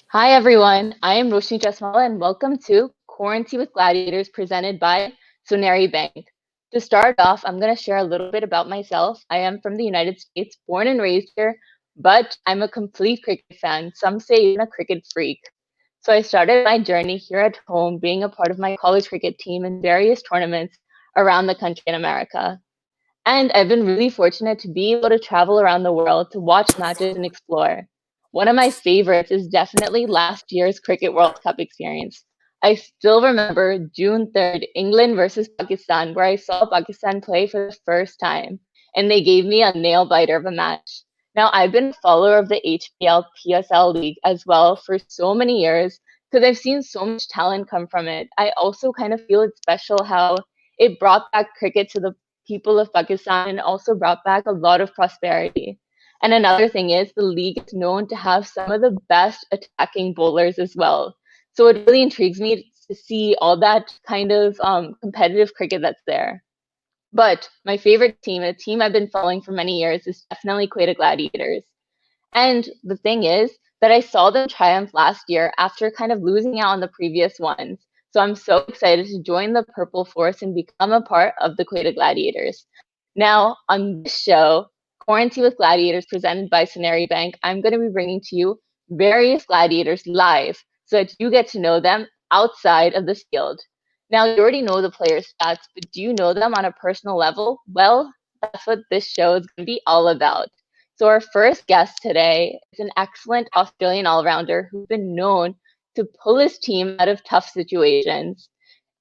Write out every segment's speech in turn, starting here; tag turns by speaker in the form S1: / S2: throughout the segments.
S1: Hi everyone, I am Roshni Chasmala and welcome to QuaranTea with Gladiators presented by Soneri Bank. To start off, I'm going to share a little bit about myself. I am from the United States, born and raised here, but I'm a complete cricket fan, some say even a cricket freak. So I started my journey here at home being a part of my college cricket team in various tournaments around the country in America. And I've been really fortunate to be able to travel around the world to watch matches and explore. One of my favorites is definitely last year's Cricket World Cup experience. I still remember June 3rd, England versus Pakistan, where I saw Pakistan play for the first time, and they gave me a nail biter of a match. Now, I've been a follower of the HPL PSL League as well for so many years because I've seen so much talent come from it. I also kind of feel it's special how it brought back cricket to the people of Pakistan and also brought back a lot of prosperity. And another thing is the league is known to have some of the best attacking bowlers as well. So it really intrigues me to see all that kind of competitive cricket that's there. But my favorite team, a team I've been following for many years, is definitely Quetta Gladiators. And the thing is that I saw them triumph last year after kind of losing out on the previous ones. So I'm so excited to join the Purple Force and become a part of the Quetta Gladiators. Now, on this show, Quarantine with Gladiators, presented by Soneri Bank, I'm going to be bringing to you various gladiators live so that you get to know them outside of this field. Now, you already know the players' stats, but do you know them on a personal level? Well, that's what this show is going to be all about. So our first guest today is an excellent Australian all-rounder who's been known to pull his team out of tough situations.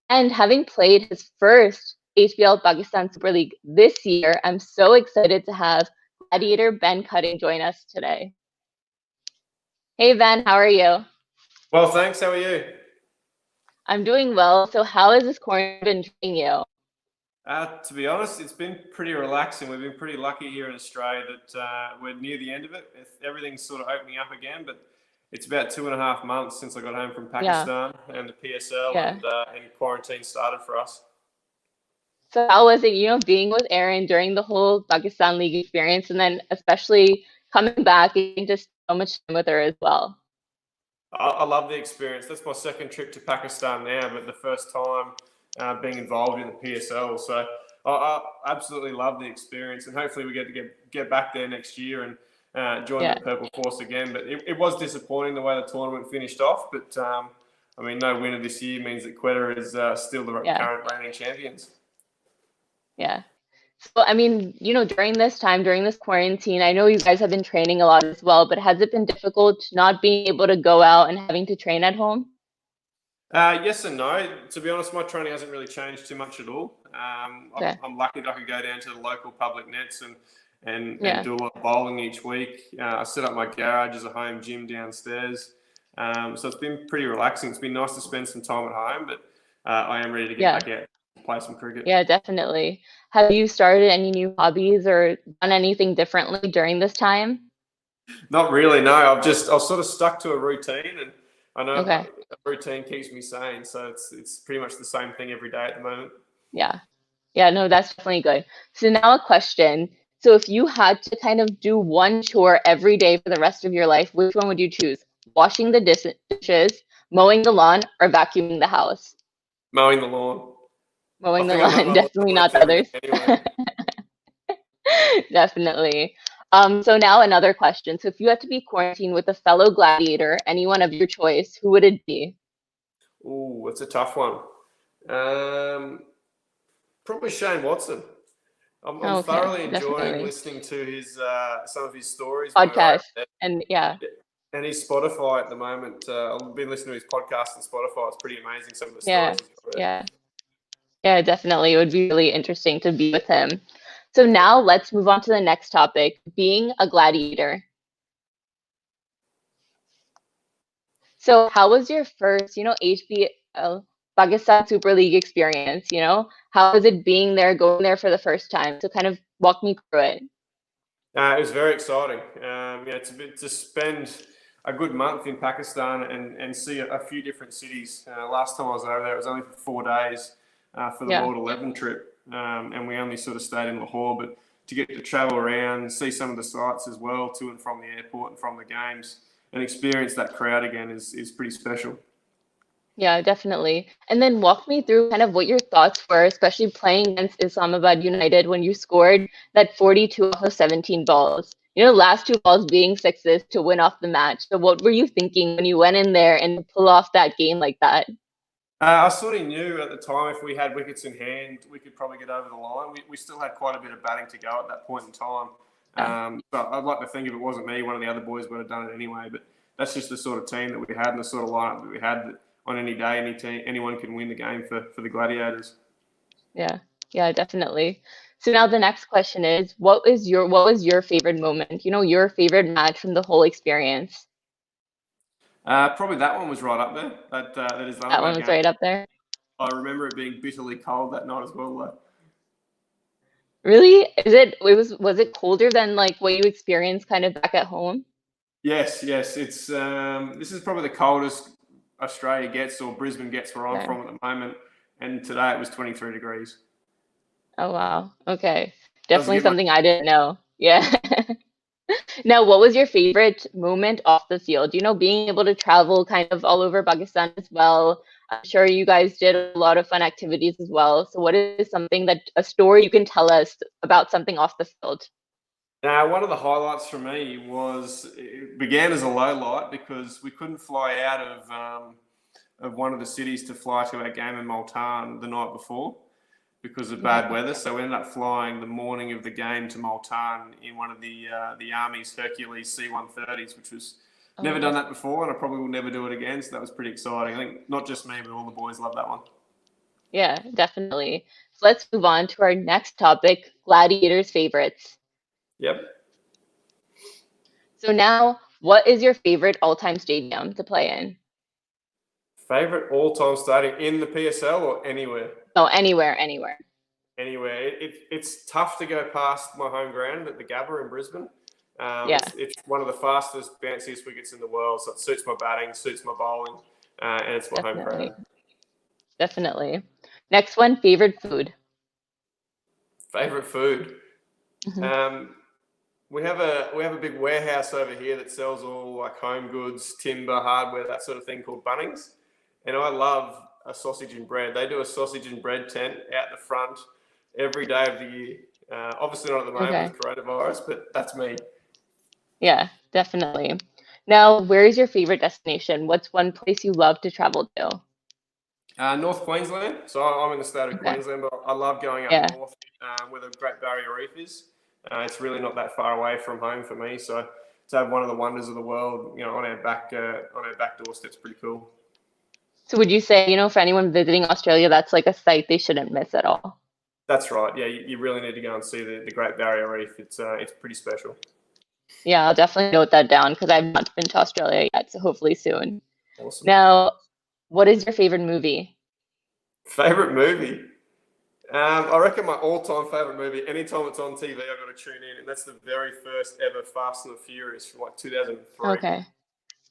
S1: And having played his first HBL Pakistan Super League this year, I'm so excited to have Gladiator Ben Cutting join us today. Hey Ben, how are you?
S2: Well, thanks. How are you?
S1: I'm doing well. So how has this quarantine been treating you?
S2: To be honest, it's been pretty relaxing. We've been pretty lucky here in Australia that we're near the end of it. Everything's sort of opening up again, but it's about 2.5 months since I got home from
S1: Yeah,
S2: Pakistan and the PSL,
S1: yeah.
S2: and quarantine started for us.
S1: So how was it, being with Aaron during the whole Pakistan League experience and then especially coming back and just so much time with her as well?
S2: I love the experience. That's my second trip to Pakistan now, but the first time being involved in the PSL. So I absolutely love the experience, and hopefully we get to get back there next year and join the
S1: Yeah.
S2: Purple Force again. But it was disappointing the way the tournament finished off. But I mean, no winner this year means that Quetta is still the
S1: Yeah.
S2: current reigning champions.
S1: Yeah. So, I mean, during this time, during this quarantine, I know you guys have been training a lot as well, but has it been difficult not being able to go out and having to train at home?
S2: Yes and no. To be honest, my training hasn't really changed too much at all.
S1: Okay.
S2: I'm lucky that I could go down to the local public nets and
S1: Yeah.
S2: do a lot of bowling each week. I set up my garage as a home gym downstairs. So it's been pretty relaxing. It's been nice to spend some time at home, but I am ready to get
S1: Yeah.
S2: back out and play some cricket.
S1: Yeah, definitely. Have you started any new hobbies or done anything differently during this time?
S2: Not really, no. I've sort of stuck to a routine, and I know
S1: Okay.
S2: a routine keeps me sane. So it's pretty much the same thing every day at the moment.
S1: Yeah. Yeah, no, that's definitely good. So now a question. So if you had to kind of do one chore every day for the rest of your life, which one would you choose? Washing the dishes, mowing the lawn, or vacuuming the house?
S2: Mowing the lawn. I
S1: Mowing the
S2: think I mow
S1: lawn,
S2: my lawn
S1: definitely
S2: one or
S1: not the
S2: two a day
S1: others.
S2: anyway.
S1: Definitely. So now another question. So if you had to be quarantined with a fellow gladiator, anyone of your choice, who would it be?
S2: Ooh, it's a tough one. Um, Probably Shane Watson. I'm
S1: Okay,
S2: thoroughly enjoying
S1: definitely.
S2: listening to his some of his stories when we were over
S1: Podcast.
S2: there.
S1: And yeah,
S2: And his Spotify at the moment. I've been listening to his podcast on Spotify. It's pretty amazing some of the
S1: yeah,
S2: stories he's got there.
S1: yeah, yeah, definitely. It would be really interesting to be with him. So now let's move on to the next topic, being a gladiator. So how was your first, HBL Pakistan Super League experience? How was it being there, going there for the first time? So kind of walk me through it.
S2: It was very exciting. To spend a good month in Pakistan and see a few different cities. Last time I was over there, it was only for 4 days for the
S1: Yeah,
S2: World 11 trip, and we only sort of stayed in Lahore. But to get to travel around, see some of the sites as well, to and from the airport and from the games, and experience that crowd again is pretty special.
S1: Yeah, definitely. And then walk me through kind of what your thoughts were, especially playing against Islamabad United when you scored that 42 off of 17 balls. Last two balls being sixes to win off the match. So what were you thinking when you went in there and pull off that game like that?
S2: I sort of knew at the time if we had wickets in hand, we could probably get over the line. We still had quite a bit of batting to go at that point in time.
S1: Yeah.
S2: But I'd like to think if it wasn't me, one of the other boys would have done it anyway. But that's just the sort of team that we had and the sort of lineup that we had. That on any day, anyone can win the game for the Gladiators.
S1: Yeah, yeah, definitely. So now the next question is, what was your favorite moment? Your favorite match from the whole experience.
S2: Probably that one was right up there. That
S1: That one
S2: Islamabad
S1: was
S2: game.
S1: right up there.
S2: I remember it being bitterly cold that night as well, though.
S1: Really? Was it colder than like what you experienced kind of back at home?
S2: Yes, yes. It's this is probably the coldest Australia gets or Brisbane gets where I'm
S1: Okay.
S2: from at the moment. And today it was 23 degrees.
S1: Oh wow. Okay.
S2: Doesn't
S1: Definitely
S2: get much.
S1: something I didn't know. Yeah. Now, what was your favorite moment off the field? Being able to travel kind of all over Pakistan as well. I'm sure you guys did a lot of fun activities as well. So what is something a story you can tell us about something off the field?
S2: Now, one of the highlights for me was it began as a low light because we couldn't fly out of one of the cities to fly to our game in Multan the night before because of bad weather. So we ended up flying the morning of the game to Multan in one of the Army's Hercules C-130s, which was never done that before, and I probably will never do it again. So that was pretty exciting. I think not just me, but all the boys loved that one.
S1: Yeah, definitely. So let's move on to our next topic, Gladiators Favorites.
S2: Yep.
S1: So now, what is your favorite all-time stadium to play in?
S2: Favorite all-time stadium in the PSL or anywhere?
S1: Oh, anywhere, anywhere.
S2: Anywhere. It's tough to go past my home ground at the Gabba in Brisbane.
S1: Yeah,
S2: It's one of the fastest, bounciest wickets in the world, so it suits my batting, suits my bowling, and it's my home
S1: definitely.
S2: crowd.
S1: Definitely. Next one, favorite food.
S2: Favorite food.
S1: Hmm.
S2: Um, we have a big warehouse over here that sells all like home goods, timber, hardware, that sort of thing called Bunnings, and I love a sausage and bread. They do a sausage and bread tent out the front every day of the year. Obviously not at the moment
S1: Okay.
S2: with coronavirus, but that's me.
S1: Yeah, definitely. Now, where is your favorite destination? What's one place you love to travel to?
S2: North Queensland. So I'm in the state of
S1: Okay.
S2: Queensland, but I love going up
S1: Yeah,
S2: north where the Great Barrier Reef is. It's really not that far away from home for me. So to have one of the wonders of the world, on our back doorstep's pretty cool.
S1: so would you say, for anyone visiting Australia, that's like a site they shouldn't miss at all?
S2: That's right. Yeah, you really need to go and see the Great Barrier Reef. It's pretty special.
S1: Yeah, I'll definitely note that down because I've not been to Australia yet, so hopefully soon.
S2: Awesome.
S1: Now, what is your favorite movie?
S2: Favorite movie? I reckon my all-time favorite movie. Anytime it's on TV, I've got to tune in, and that's the very first ever Fast and the Furious from like 2003.
S1: Okay.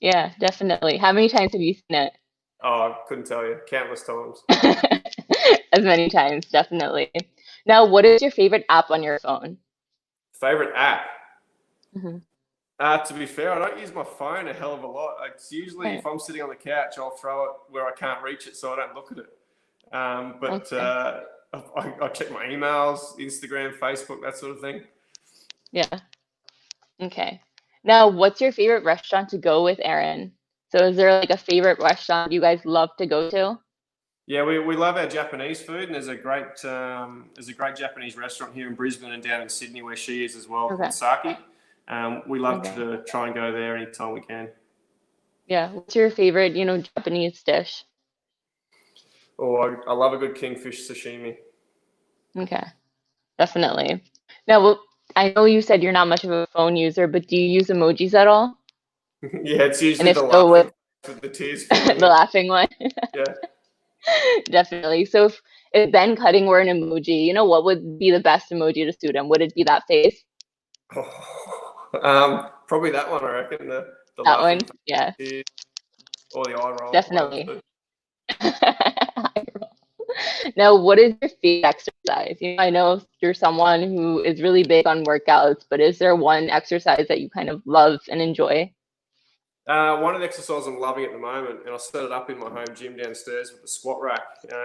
S1: Yeah, definitely. How many times have you seen it?
S2: Oh, I couldn't tell you. Countless times.
S1: As many times, definitely. Now, what is your favorite app on your phone?
S2: Favorite app?
S1: Hmm.
S2: To be fair, I don't use my phone a hell of a lot. It's usually if I'm sitting on the couch, I'll throw it where I can't reach it, so I don't look at it. I check my emails, Instagram, Facebook, that sort of thing.
S1: Yeah. Okay. Now, what's your favorite restaurant to go with Aaron? So, is there like a favorite restaurant you guys love to go to?
S2: Yeah, we love our Japanese food, and there's a great Japanese restaurant here in Brisbane and down in Sydney where she is as well
S1: Okay.
S2: called Saki. We love
S1: Okay.
S2: to try and go there anytime we can.
S1: Yeah. What's your favorite, Japanese dish?
S2: Oh, I love a good kingfish sashimi.
S1: Okay. Definitely. Now, I know you said you're not much of a phone user, but do you use emojis at all?
S2: Yeah, it's
S1: And
S2: usually
S1: if
S2: the
S1: so,
S2: laughing with the tears falling
S1: the
S2: in.
S1: laughing one?
S2: Yeah.
S1: Definitely. So, if Ben Cutting were an emoji, what would be the best emoji to suit him? Would it be that face?
S2: Probably that one, I reckon. The
S1: That one?
S2: laughing
S1: Yeah,
S2: face or the eye roll, one of the
S1: definitely.
S2: two.
S1: Now, what is your favorite exercise? I know you're someone who is really big on workouts, but is there one exercise that you kind of love and enjoy?
S2: One of the exercises I'm loving at the moment, and I set it up in my home gym downstairs with the squat rack.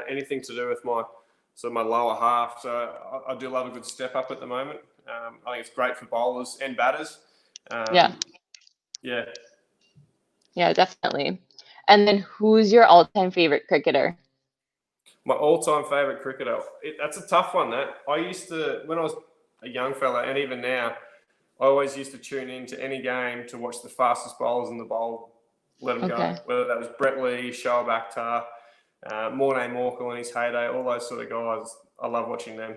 S2: Anything to do with my lower half. So I do love a good step up at the moment. I think it's great for bowlers and batters.
S1: Yeah,
S2: Yeah.
S1: yeah, definitely. And then who's your all-time favorite cricketer?
S2: My all-time favourite cricketer. That's a tough one. That I used to when I was a young fella, and even now, I always used to tune in to any game to watch the fastest bowlers in the bowl, let them go.
S1: Okay.
S2: Whether that was Brett Lee, Shoaib Akhtar, Morne Morkel in his heyday, all those sort of guys. I love watching them.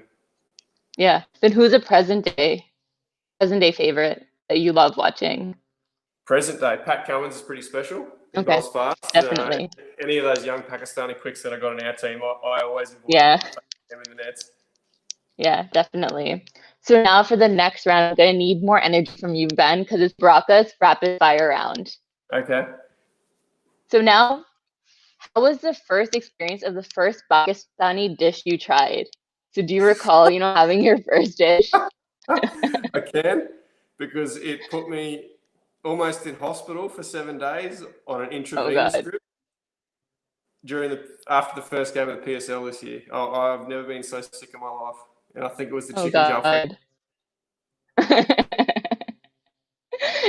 S1: Yeah. Then who's a present day favorite that you love watching?
S2: Present day, Pat Cummins is pretty special. He
S1: Okay.
S2: bowls fast.
S1: Definitely.
S2: Any of those young Pakistani quicks that I got on our team, I always avoid
S1: Yeah.
S2: them in the nets.
S1: Yeah, definitely. So now for the next round, I'm gonna need more energy from you, Ben, because it's Baraka's rapid fire round.
S2: Okay.
S1: So now, how was the first experience of the first Pakistani dish you tried? So do you recall, having your first dish?
S2: I can, because it put me almost in hospital for 7 days on an
S1: Oh
S2: intravenous
S1: God.
S2: drip after the first game of the PSL this year. I've never been so sick in my life, and I think it was the
S1: Oh
S2: chicken gelfie.
S1: God.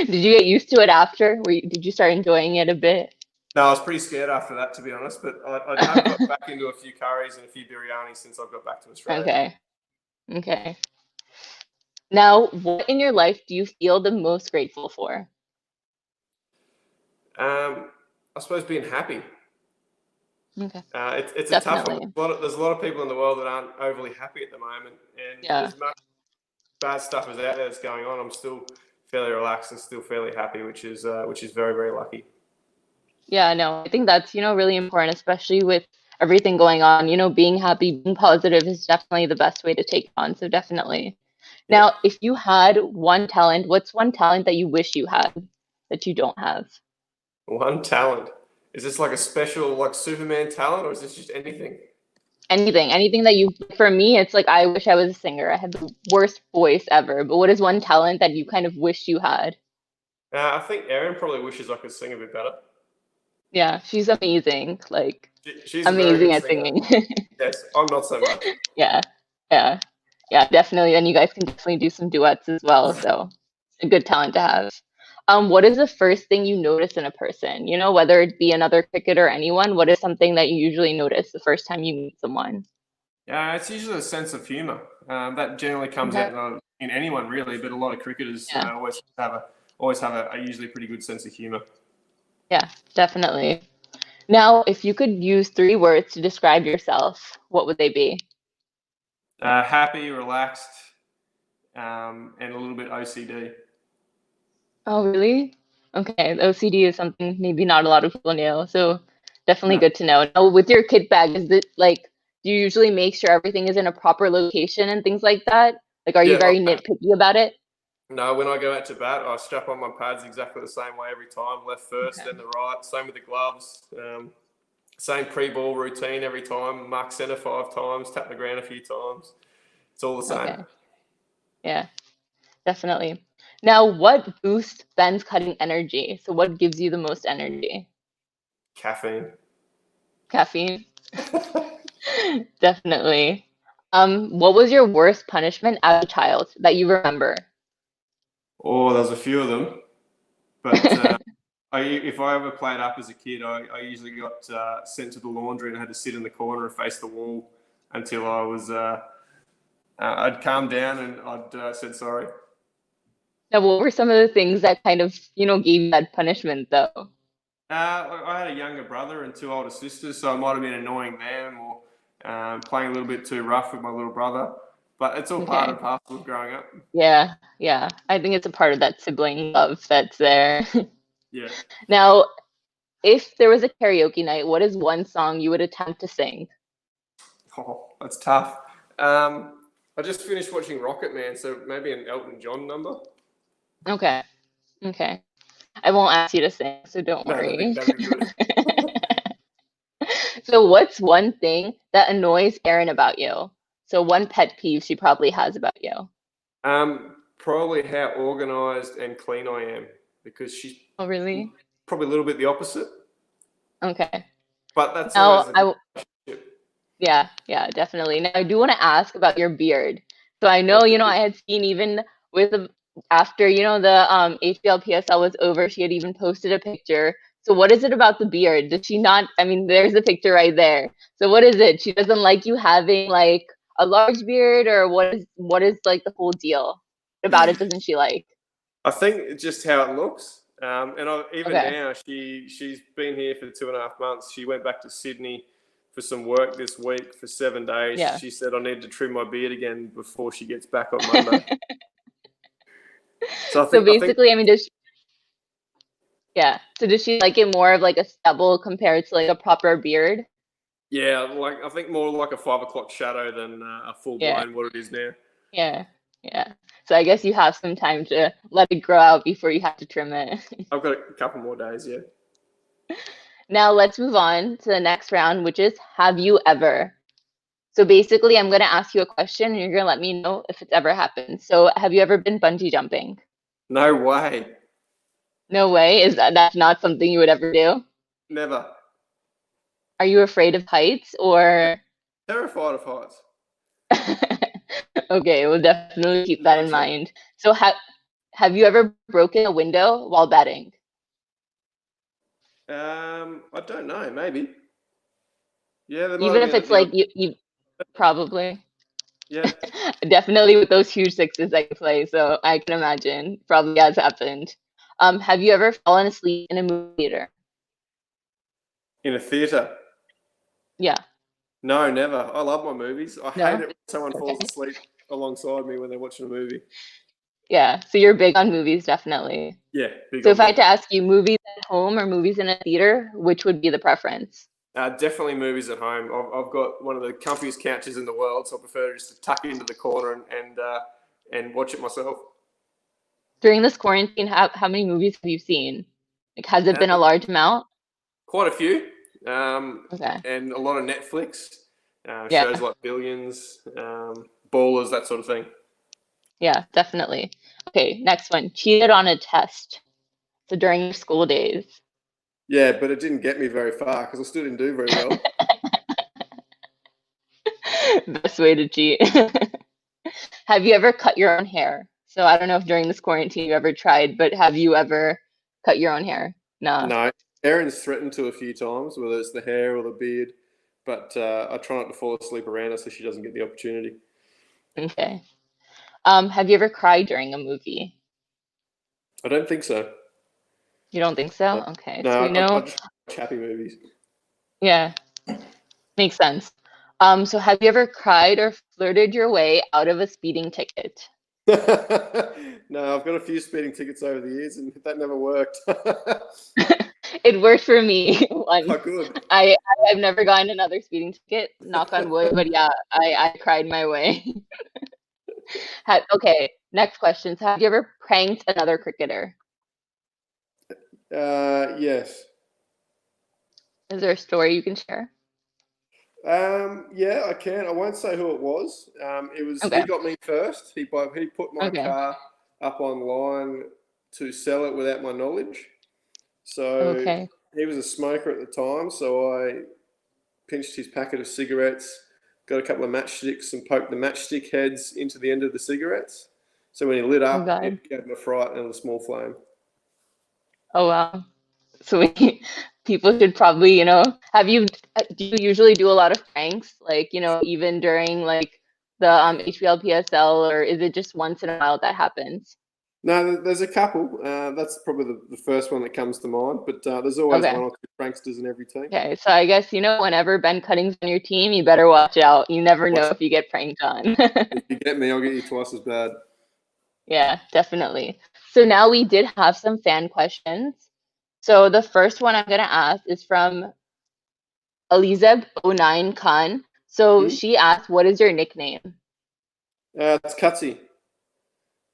S1: Did you get used to it after? Did you start enjoying it a bit?
S2: No, I was pretty scared after that, to be honest, but I have got back into a few curries and a few biryanis since I've got back to Australia.
S1: Okay. Okay. Now, what in your life do you feel the most grateful for?
S2: I suppose being happy.
S1: Okay.
S2: It's a tough one.
S1: Definitely.
S2: There's a lot of people in the world that aren't overly happy at the moment, and
S1: Yeah.
S2: as much bad stuff as out there that's going on, I'm still fairly relaxed and still fairly happy, which is very, very lucky.
S1: Yeah, no, I think that's, really important, especially with everything going on. Being happy, being positive is definitely the best way to take it on. So definitely.
S2: Yeah.
S1: Now, if you had one talent, what's one talent that you wish you had that you don't have?
S2: One talent. Is this like a special, like Superman talent, or is this just anything?
S1: Anything for me, it's like I wish I was a singer. I had the worst voice ever. But what is one talent that you kind of wish you had?
S2: I think Erin probably wishes I could sing a bit better.
S1: Yeah, she's amazing. Like,
S2: She's a very
S1: amazing
S2: good
S1: at
S2: singer.
S1: singing.
S2: Yes, I'm not so much.
S1: Yeah, yeah, yeah, definitely. And you guys can definitely do some duets as well. So, a good talent to have. What is the first thing you notice in a person? Whether it be another cricketer or anyone, what is something that you usually notice the first time you meet someone?
S2: Yeah, it's usually a sense of humour. That generally comes
S1: Okay.
S2: out in anyone really, but a lot of cricketers
S1: Yeah,
S2: always have a usually pretty good sense of humour.
S1: yeah, definitely. Now, if you could use three words to describe yourself, what would they be?
S2: Happy, relaxed, and a little bit OCD.
S1: Oh, really? Okay, OCD is something maybe not a lot of people know, so definitely
S2: No.
S1: good to know. Now, with your kit bag, is it like, do you usually make sure everything is in a proper location and things like that? Like, are you
S2: Yeah,
S1: very nitpicky about it?
S2: no, when I go out to bat, I strap on my pads exactly the same way every time. Left first, then
S1: Okay.
S2: the right. Same with the gloves. Same pre-ball routine every time. Mark centre 5 times. Tap the ground a few times. It's all the same.
S1: Okay. Yeah, definitely. Now, what boosts Ben's cutting energy? So, what gives you the most energy?
S2: Caffeine.
S1: Caffeine? Definitely. What was your worst punishment as a child that you remember?
S2: Oh, there's a few of them. But if I ever played up as a kid, I usually got sent to the laundry and had to sit in the corner and face the wall until I'd calmed down and I'd said sorry.
S1: Now, what were some of the things that kind of, gave you that punishment though?
S2: I had a younger brother and 2 older sisters, so I might have been annoying them or playing a little bit too rough with my little brother. But it's all part
S1: Okay.
S2: and parcel of growing up.
S1: Yeah, yeah. I think it's a part of that sibling love that's there.
S2: Yeah.
S1: Now, if there was a karaoke night, what is one song you would attempt to sing?
S2: Oh, that's tough. I just finished watching Rocket Man, so maybe an Elton John number.
S1: Okay. Okay. I won't ask you to sing, so don't
S2: No,
S1: worry.
S2: that'd be good.
S1: So, what's one thing that annoys Erin about you? So, one pet peeve she probably has about you.
S2: Probably how organised and clean I am, because she's
S1: Oh, really?
S2: probably a little bit the opposite.
S1: Okay.
S2: But that's
S1: Now,
S2: always the relationship.
S1: yeah, definitely. Now, I do want to ask about your beard. So I know,
S2: Okay.
S1: I had seen even with after, the HBL PSL was over, she had even posted a picture. So what is it about the beard? Does she not? I mean, there's the picture right there. So what is it? She doesn't like you having like a large beard, or what is like the whole deal about it? Doesn't she like?
S2: I think it's just how it looks. Even
S1: Okay.
S2: now, she's been here for 2.5 months. She went back to Sydney for some work this week for 7 days.
S1: Yeah.
S2: She said, I need to trim my beard again before she gets back on Monday. So
S1: So
S2: I think,
S1: basically, I mean, yeah. So does she like it more of like a stubble compared to like a proper beard?
S2: yeah, like I think more like a 5 o'clock shadow than a full
S1: Yeah.
S2: blown what it is now.
S1: Yeah. Yeah. So I guess you have some time to let it grow out before you have to trim it.
S2: I've got a couple more days, yeah.
S1: Now let's move on to the next round, which is have you ever? So basically, I'm going to ask you a question and you're going to let me know if it's ever happened. So have you ever been bungee jumping?
S2: No way.
S1: No way. That's not something you would ever do?
S2: Never.
S1: Are you afraid of heights or?
S2: Terrified of heights.
S1: Okay, we'll definitely keep that in
S2: Noted.
S1: mind. So have you ever broken a window while betting?
S2: I don't know. Maybe. Yeah, there might
S1: Even
S2: have
S1: if
S2: been
S1: it's
S2: the
S1: like
S2: odd.
S1: you probably.
S2: Yeah.
S1: Definitely with those huge sixes I play, so I can imagine probably has happened. Have you ever fallen asleep in a movie theater?
S2: In a theatre.
S1: Yeah.
S2: No, never. I love my movies. I hate
S1: No?
S2: it when someone falls
S1: Okay.
S2: asleep alongside me when they're watching a movie.
S1: Yeah. So you're big on movies, definitely.
S2: Yeah, big
S1: So
S2: on
S1: if I had to
S2: movies.
S1: ask you movies at home or movies in a theater, which would be the preference?
S2: Definitely movies at home. I've got one of the comfiest couches in the world, so I prefer just to tuck into the corner and watch it myself.
S1: During this quarantine, how many movies have you seen? Like, has it
S2: Uh,
S1: been a large amount?
S2: Quite a few, um,
S1: Okay.
S2: and a lot of Netflix shows
S1: Yeah.
S2: like Billions, Ballers, that sort of thing.
S1: Yeah, definitely. Okay, next one. Cheated on a test. So during your school days.
S2: Yeah, but it didn't get me very far because I still didn't do very well.
S1: Best way to cheat. Have you ever cut your own hair? So I don't know if during this quarantine you ever tried, but have you ever cut your own hair? No.
S2: No, Erin's threatened to a few times, whether it's the hair or the beard, but I try not to fall asleep around her so she doesn't get the opportunity.
S1: Okay. Have you ever cried during a movie?
S2: I don't think so.
S1: You don't think so? Okay.
S2: No,
S1: So we
S2: I
S1: know,
S2: just watch happy movies.
S1: yeah, makes sense. So have you ever cried or flirted your way out of a speeding ticket?
S2: No, I've got a few speeding tickets over the years, and that never worked.
S1: It worked for me once.
S2: Oh, good.
S1: I've never gotten another speeding ticket, knock on wood, but yeah, I cried my way. Okay, next question. So have you ever pranked another cricketer?
S2: Yes.
S1: Is there a story you can share?
S2: Yeah, I can. I won't say who it was. It was he
S1: Okay,
S2: got me first. He put my
S1: okay,
S2: car up online to sell it without my knowledge. So
S1: okay.
S2: he was a smoker at the time. So I pinched his packet of cigarettes, got a couple of matchsticks, and poked the matchstick heads into the end of the cigarettes. So when he lit
S1: Oh
S2: up,
S1: God.
S2: it gave him a fright and a small flame.
S1: Oh wow. So people should probably, do you usually do a lot of pranks? Like, even during like the HBL PSL, or is it just once in a while that happens?
S2: No, there's a couple. That's probably the first one that comes to mind. But there's always
S1: Okay.
S2: one or two pranksters in every team.
S1: Okay. So I guess, whenever Ben Cutting's on your team, you better watch out. You never know
S2: Watch,
S1: if you get pranked on.
S2: if you get me, I'll get you twice as bad.
S1: Yeah, definitely. So now we did have some fan questions. So the first one I'm gonna ask is from Elizeb09 Khan. So
S2: Hmm?
S1: she asked, "What is your nickname?"
S2: It's Cutsy.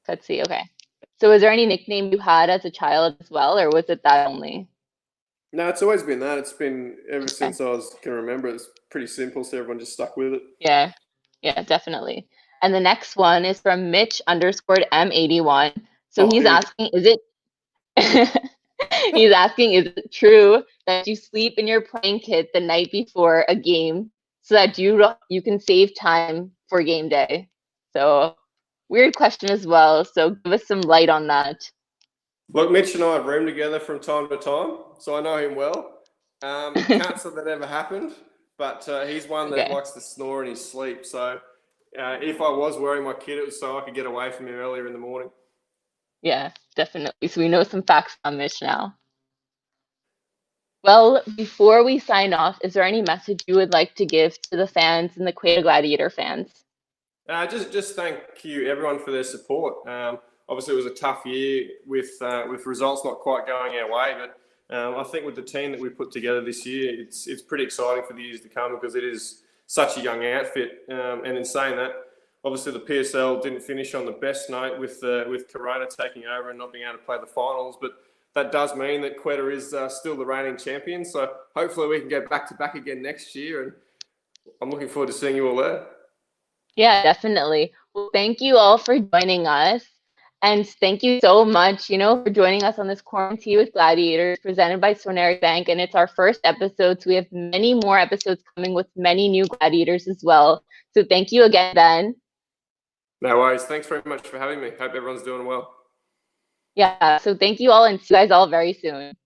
S1: Let's see. Okay. So is there any nickname you had as a child as well, or was it that only?
S2: No, it's always been that. It's been ever
S1: Okay.
S2: since can remember. It's pretty simple, so everyone just stuck with it.
S1: Yeah. Yeah, definitely. And the next one is from Mitch _M81. So
S2: Oh,
S1: he's
S2: here we go.
S1: asking, is it He's asking, is it true that you sleep in your playing kit the night before a game so that you can save time for game day? So weird question as well. So give us some light on that.
S2: Look, Mitch and I have roomed together from time to time, so I know him well. Can't say that ever happened, but he's one that
S1: Okay.
S2: likes to snore in his sleep. So if I was wearing my kit, it was so I could get away from him earlier in the morning.
S1: Yeah, definitely. So we know some facts on Mitch now. Well, before we sign off, is there any message you would like to give to the fans and the Quetta Gladiator fans?
S2: Just thank you everyone for their support. Obviously, it was a tough year with results not quite going our way, but I think with the team that we put together this year, it's pretty exciting for the years to come because it is such a young outfit. And in saying that, obviously the PSL didn't finish on the best note with Corona taking over and not being able to play the finals, but that does mean that Quetta is still the reigning champion. So hopefully we can go back to back again next year, and I'm looking forward to seeing you all there.
S1: Yeah, definitely. Well, thank you all for joining us. And thank you so much, for joining us on this QuaranTea with Gladiators presented by Soneri Bank. And it's our first episode, so we have many more episodes coming with many new gladiators as well. So thank you again, Ben.
S2: No worries. Thanks very much for having me. Hope everyone's doing well.
S1: Yeah, so thank you all and see you guys all very soon.